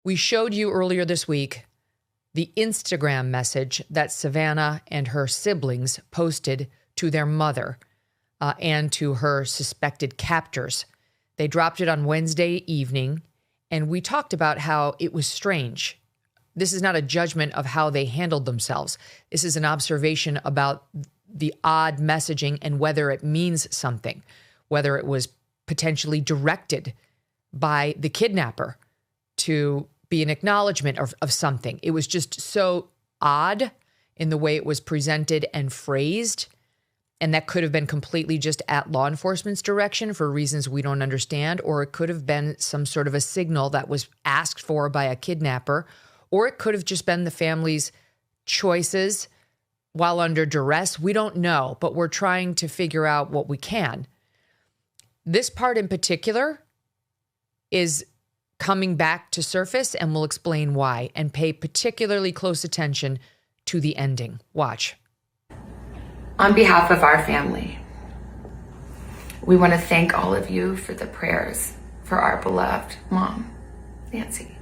We showed you earlier this week the Instagram message that Savannah and her siblings posted to their mother and to her suspected captors. They dropped it on Wednesday evening, and we talked about how it was strange. This is not a judgment of how they handled themselves. This is an observation about the odd messaging and whether it means something, whether it was potentially directed by the kidnapper to be an acknowledgement of something. It was just so odd in the way it was presented and phrased. And that could have been completely just at law enforcement's direction for reasons we don't understand, or it could have been some sort of a signal that was asked for by a kidnapper, or it could have just been the family's choices while under duress. We don't know, but we're trying to figure out what we can. This part in particular is coming back to surface, and we'll explain why, and pay particularly close attention to the ending. Watch. On behalf of our family, we want to thank all of you for the prayers for our beloved mom, Nancy.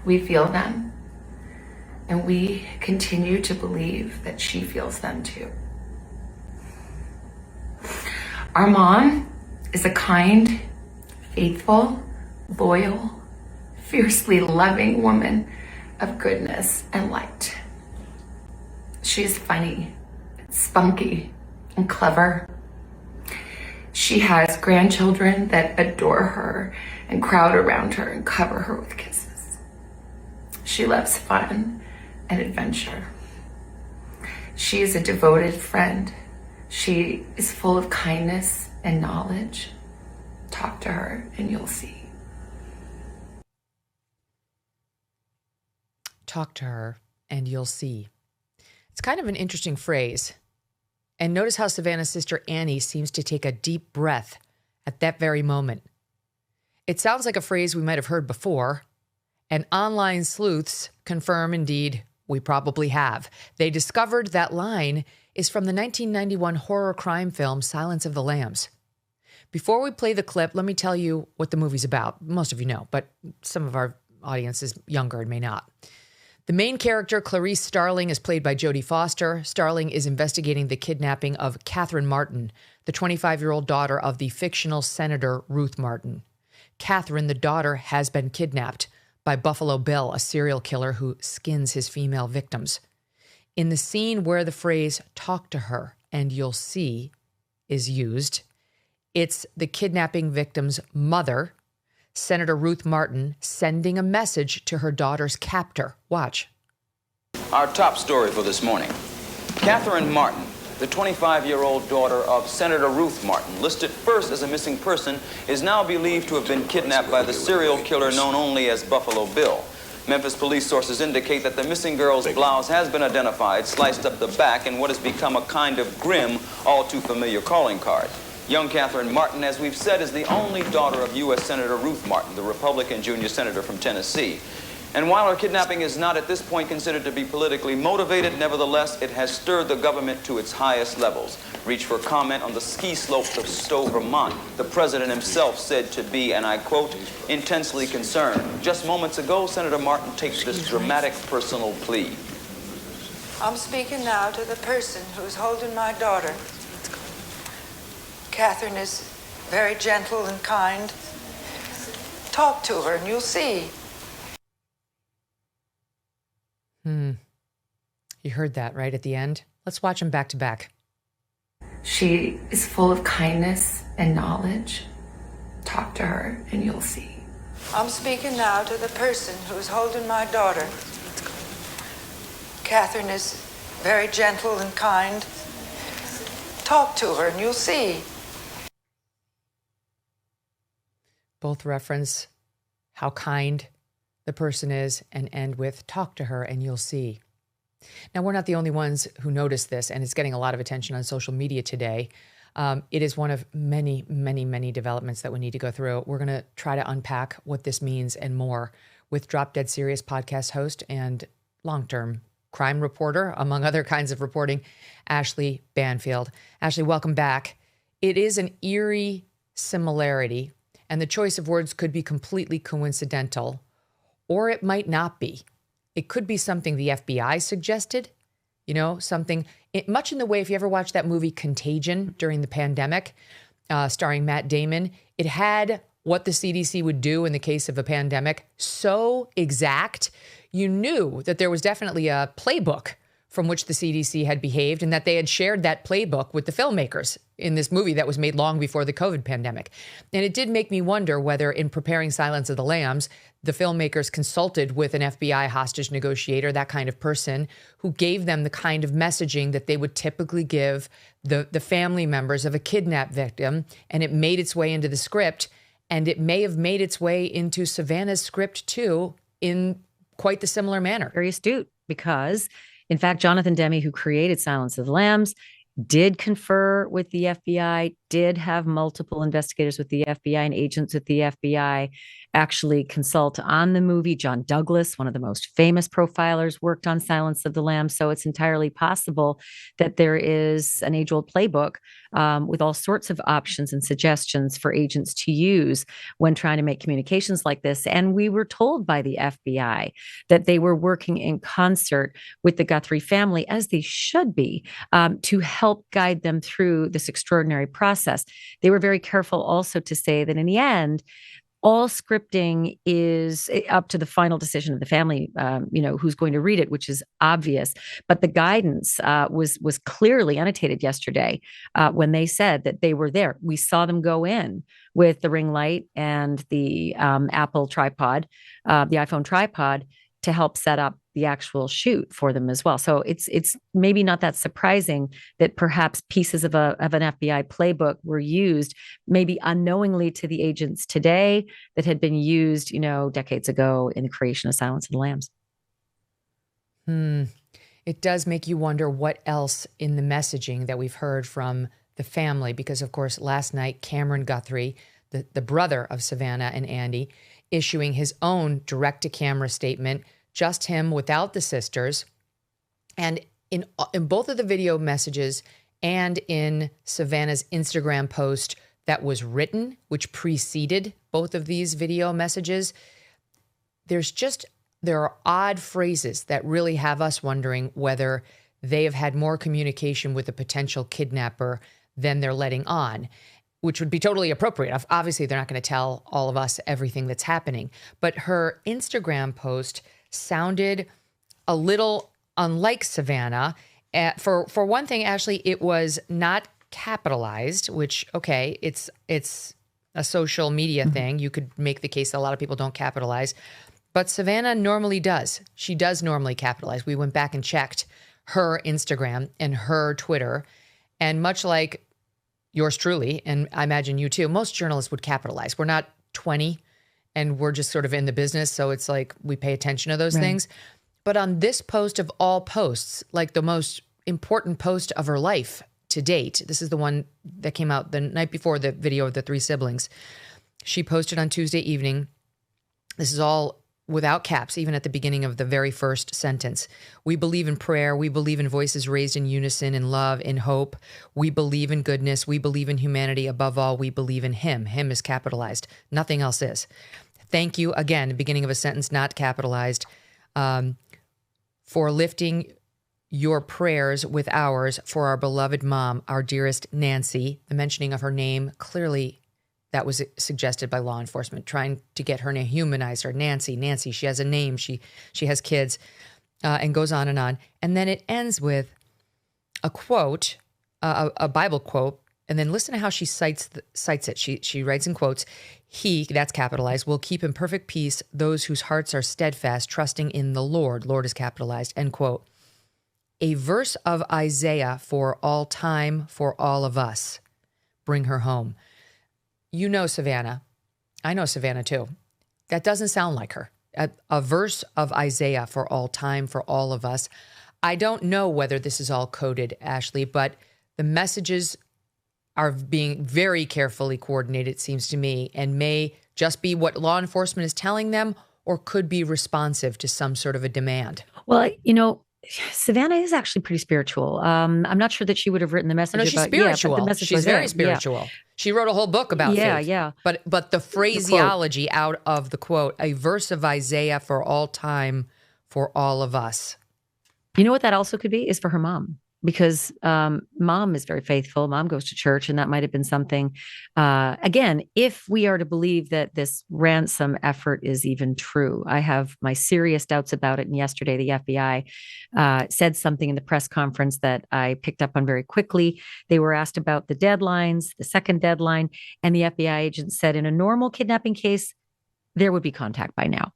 We feel them, and we continue to believe that she feels them too. Our mom is a kind, faithful, loyal, fiercely loving woman of goodness and light. She's funny, spunky, and clever. She has grandchildren that adore her and crowd around her and cover her with kisses. She loves fun and adventure. She is a devoted friend. She is full of kindness and knowledge. Talk to her and you'll see. Talk to her and you'll see. It's kind of an interesting phrase. And notice how Savannah's sister Annie seems to take a deep breath at that very moment. It sounds like a phrase we might have heard before, and online sleuths confirm indeed we probably have. They discovered that line is from the 1991 horror crime film Silence of the Lambs. Before we play the clip, let me tell you what the movie's about. Most of you know, but some of our audience is younger and may not. The main character, Clarice Starling, is played by Jodie Foster. Starling is investigating the kidnapping of Catherine Martin, the 25-year-old daughter of the fictional Senator Ruth Martin. Catherine, the daughter, has been kidnapped by Buffalo Bill, a serial killer who skins his female victims. In the scene where the phrase, "talk to her and you'll see," is used, it's the kidnapping victim's mother, Senator Ruth Martin, sending a message to her daughter's captor. Watch. Our top story for this morning. Catherine Martin, the 25-year-old daughter of Senator Ruth Martin, listed first as a missing person, is now believed to have been kidnapped by the serial killer known only as Buffalo Bill. Memphis police sources indicate that the missing girl's blouse has been identified, sliced up the back, in what has become a kind of grim, all too familiar calling card. Young Catherine Martin, as we've said, is the only daughter of U.S. Senator Ruth Martin, the Republican junior senator from Tennessee. And while her kidnapping is not at this point considered to be politically motivated, nevertheless, it has stirred the government to its highest levels. Reach for comment on the ski slopes of Stowe, Vermont. The president himself said to be, and I quote, intensely concerned. Just moments ago, Senator Martin takes this dramatic personal plea. I'm speaking now to the person who's holding my daughter. Catherine is very gentle and kind. Talk to her and you'll see. You heard that right at the end? Let's watch them back to back. She is full of kindness and knowledge. Talk to her and you'll see. I'm speaking now to the person who's holding my daughter. Catherine is very gentle and kind. Talk to her and you'll see. Both reference how kind the person is and end with talk to her and you'll see. Now, we're not the only ones who notice this, and it's getting a lot of attention on social media today. It is one of many, many, many developments that we need to go through. We're going to try to unpack what this means and more with Drop Dead Serious podcast host and long-term crime reporter, among other kinds of reporting, Ashleigh Banfield. Ashleigh, welcome back. It is an eerie similarity, and the choice of words could be completely coincidental, or it might not be. It could be something the FBI suggested, something much in the way, if you ever watched that movie Contagion during the pandemic, starring Matt Damon, it had what the CDC would do in the case of a pandemic so exact. You knew that there was definitely a playbook from which the CDC had behaved and that they had shared that playbook with the filmmakers in this movie that was made long before the COVID pandemic. And it did make me wonder whether in preparing Silence of the Lambs, the filmmakers consulted with an FBI hostage negotiator, that kind of person, who gave them the kind of messaging that they would typically give the family members of a kidnapped victim. And it made its way into the script. And it may have made its way into Savannah's script too, in quite the similar manner. Very astute, because in fact, Jonathan Demme, who created Silence of the Lambs, did confer with the FBI, did have multiple investigators with the FBI and agents with the FBI actually consult on the movie. John Douglas, one of the most famous profilers, worked on Silence of the Lambs. So it's entirely possible that there is an age-old playbook with all sorts of options and suggestions for agents to use when trying to make communications like this. And we were told by the FBI that they were working in concert with the Guthrie family, as they should be, to help guide them through this extraordinary process. They were very careful also to say that in the end, all scripting is up to the final decision of the family, who's going to read it, which is obvious. But the guidance was clearly annotated yesterday when they said that they were there. We saw them go in with the ring light and the Apple tripod, the iPhone tripod, to help set up the actual shoot for them as well. So it's maybe not that surprising that perhaps pieces of an FBI playbook were used, maybe unknowingly to the agents today, that had been used, decades ago in the creation of Silence of the Lambs. It does make you wonder what else in the messaging that we've heard from the family, because of course last night Cameron Guthrie, the brother of Savannah and Andy, issuing his own direct-to-camera statement, just him without the sisters. And in both of the video messages and in Savannah's Instagram post that was written, which preceded both of these video messages, there are odd phrases that really have us wondering whether they have had more communication with a potential kidnapper than they're letting on, which would be totally appropriate. Obviously, they're not going to tell all of us everything that's happening. But her Instagram post sounded a little unlike Savannah. For one thing, Ashleigh, it was not capitalized, which, okay, it's a social media thing. You could make the case that a lot of people don't capitalize. But Savannah normally does. She does normally capitalize. We went back and checked her Instagram and her Twitter. And much like yours truly, and I imagine you too, most journalists would capitalize. We're not 20 and we're just sort of in the business. So it's like we pay attention to those things. But on this post of all posts, like the most important post of her life to date, this is the one that came out the night before the video of the three siblings. She posted on Tuesday evening. This is all without caps, even at the beginning of the very first sentence. We believe in prayer. We believe in voices raised in unison, in love, in hope. We believe in goodness. We believe in humanity. Above all, we believe in him. Him is capitalized. Nothing else is. Thank you, again, the beginning of a sentence not capitalized, for lifting your prayers with ours for our beloved mom, our dearest Nancy. The mentioning of her name, clearly that was suggested by law enforcement, trying to get her to humanize her. Nancy, she has a name, she has kids, and goes on. And then it ends with a quote, a Bible quote, and then listen to how she cites it. She writes in quotes, he, that's capitalized, will keep in perfect peace those whose hearts are steadfast, trusting in the Lord. Lord is capitalized, end quote. A verse of Isaiah for all time, for all of us. Bring her home. You know Savannah. I know Savannah too. That doesn't sound like her. A verse of Isaiah for all time, for all of us. I don't know whether this is all coded, Ashleigh, but the messages are being very carefully coordinated, it seems to me, and may just be what law enforcement is telling them or could be responsive to some sort of a demand. Well, Savannah is actually pretty spiritual. I'm not sure that she would have written the message. No, she's spiritual. Yeah, the message she's was very there. spiritual. Yeah. She wrote a whole book about faith. Yeah. But the phraseology out of the quote, a verse of Isaiah for all time, for all of us. You know what that also could be is for her mom, because mom is very faithful. Mom goes to church, and that might have been something. Again, if we are to believe that this ransom effort is even true, I have my serious doubts about it. And yesterday, the FBI said something in the press conference that I picked up on very quickly. They were asked about the deadlines, the second deadline, and the FBI agent said in a normal kidnapping case, there would be contact by now.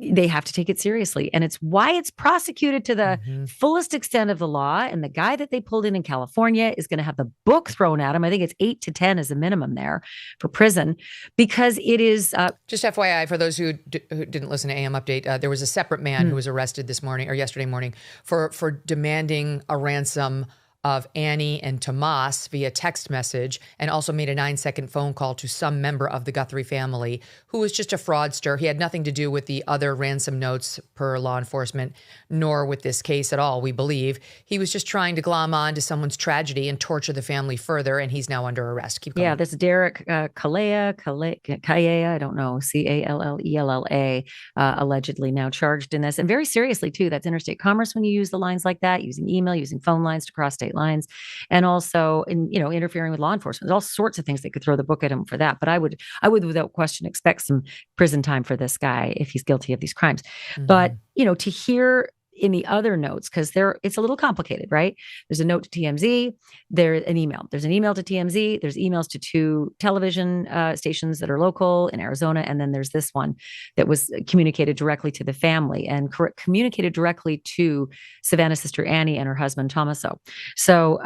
They have to take it seriously. And it's why it's prosecuted to the fullest extent of the law. And the guy that they pulled in California is going to have the book thrown at him. I think it's 8 to 10 as a minimum there for prison, because it is. Just FYI, for those who didn't listen to AM Update, there was a separate man who was arrested this morning or yesterday morning for demanding a ransom of Annie and Tomas via text message, and also made a 9-second phone call to some member of the Guthrie family who was just a fraudster. He had nothing to do with the other ransom notes per law enforcement, nor with this case at all, we believe. He was just trying to glom on to someone's tragedy and torture the family further, and he's now under arrest. Keep going. Yeah, this Derek Calleja, I don't know, Callella, allegedly now charged in this, and very seriously too. That's interstate commerce when you use the lines like that, using email, using phone lines to cross state lines, and also interfering with law enforcement. There's all sorts of things that could throw the book at him for that. But I would without question expect some prison time for this guy if he's guilty of these crimes. But to hear in the other notes, because it's a little complicated, right? There's a note to TMZ, there's an email to TMZ, there's emails to 2 television stations that are local in Arizona, and then there's this one that was communicated directly to the family and communicated directly to Savannah's sister Annie and her husband Tommaso. So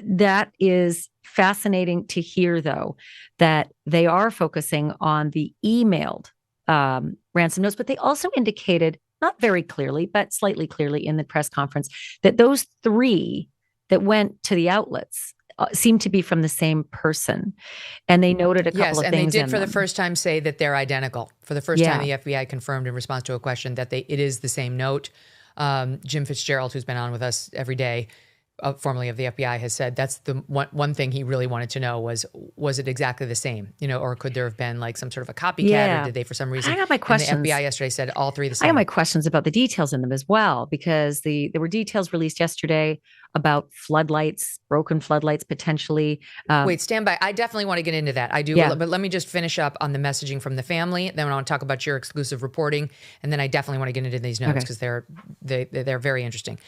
that is fascinating to hear, though, that they are focusing on the emailed ransom notes, but they also indicated, not very clearly, but slightly clearly in the press conference, that those 3 that went to the outlets seem to be from the same person. And they noted a couple of things. Yes, and they did for the first time say that they're identical. For the first time, the FBI confirmed in response to a question that it is the same note. Jim Fitzgerald, who's been on with us every day, formerly of the FBI, has said that's the one thing he really wanted to know was it exactly the same, or could there have been like some sort of a copycat, or did they for some reason? I got my questions. And the FBI yesterday said all 3 the same. I got my questions about the details in them as well, because there were details released yesterday about floodlights, broken floodlights potentially. Wait, stand by. I definitely want to get into that. I do, but let me just finish up on the messaging from the family. Then I want to talk about your exclusive reporting, and then I definitely want to get into these notes because they're very interesting.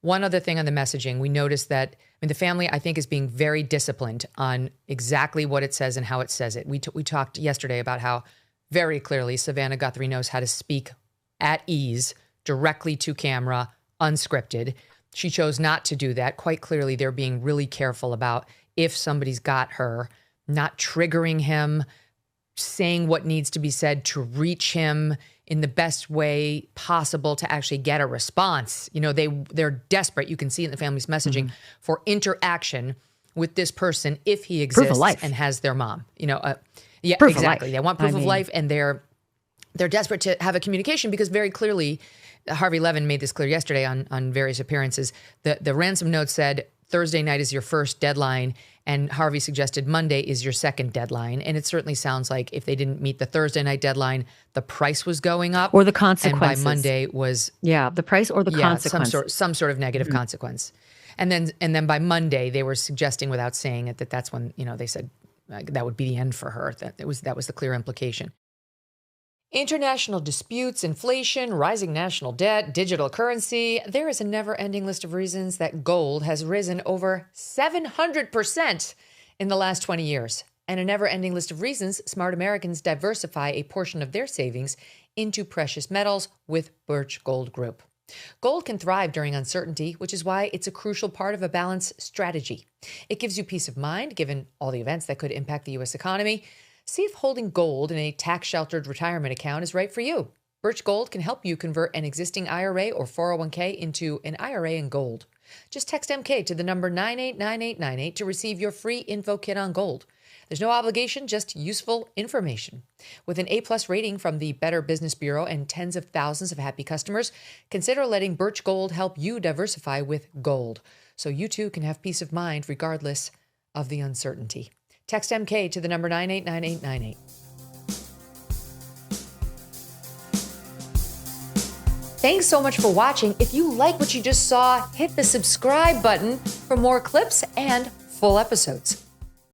One other thing on the messaging, we noticed that the family, I think, is being very disciplined on exactly what it says and how it says it. We talked yesterday about how very clearly Savannah Guthrie knows how to speak at ease, directly to camera, unscripted. She chose not to do that. Quite clearly, they're being really careful about if somebody's got her, not triggering him, saying what needs to be said to reach him in the best way possible to actually get a response. They're desperate. You can see in the family's messaging for interaction with this person if he exists and has their mom. Proof exactly. They want proof of life, and they're desperate to have a communication because very clearly, Harvey Levin made this clear yesterday on various appearances. The ransom note said Thursday night is your first deadline, and Harvey suggested Monday is your second dedeadline. And it certainly sounds like if they didn't meet the Thursday night deadline, the price was going up. Or the consequences. And by Monday was... Yeah, the price or the consequence. Some sort of negative consequence. And then by Monday, they were suggesting without saying it that's when, they said that would be the end for her. That was the clear implication. International disputes, inflation, rising national debt, digital currency. There is a never-ending list of reasons that gold has risen over 700% in the last 20 years. And a never-ending list of reasons smart Americans diversify a portion of their savings into precious metals with Birch Gold Group. Gold can thrive during uncertainty, which is why it's a crucial part of a balanced strategy. It gives you peace of mind, given all the events that could impact the U.S. economy. See if holding gold in a tax-sheltered retirement account is right for you. Birch Gold can help you convert an existing IRA or 401k into an IRA in gold. Just text MK to the number 989898 to receive your free info kit on gold. There's no obligation, just useful information. With an A+ rating from the Better Business Bureau and tens of thousands of happy customers, consider letting Birch Gold help you diversify with gold, so you too can have peace of mind regardless of the uncertainty. Text MK to the number 989898. Thanks so much for watching. If you like what you just saw, hit the subscribe button for more clips and full episodes.